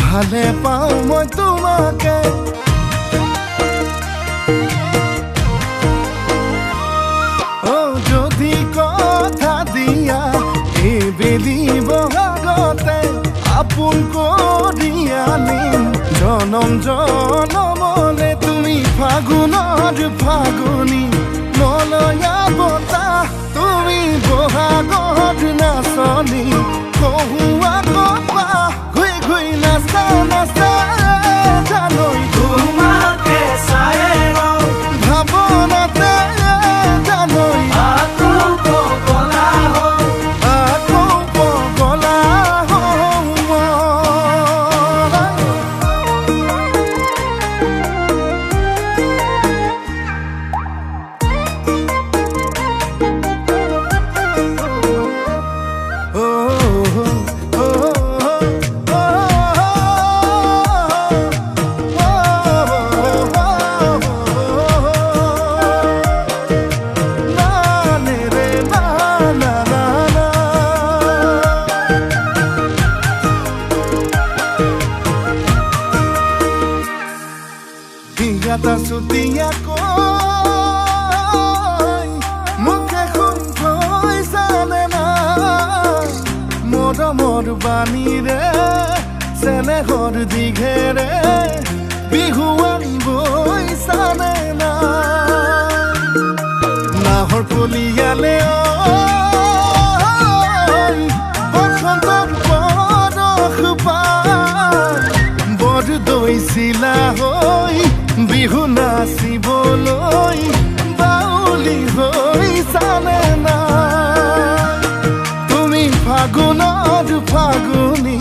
ভালে পাওঁ মই তোমাকে যদি কথা দিয়া এইবেলি বহাগতে আপোন কৰি আনিম জনম জনমলে তুমি ফাগুনৰ ফাগুনী মলয়া বতাহ তুমি বহাগৰ নাচনী কহুৱা কপা ঘুই ঘুই নাচা নাচা জানৈ তোমাকে চাই ভাৱনাতে জানৈ আকৌ পগলা Gata sutia koi muke khun koi sane na mor bani re sene hor dighe re bihuan boi sane na nahor poliyale oi bosontor borokh pa bor doisila hoi Bihu নাচিবলৈ বাউলি হৈছানে না তুমি ফাগুনৰ ফাগুনী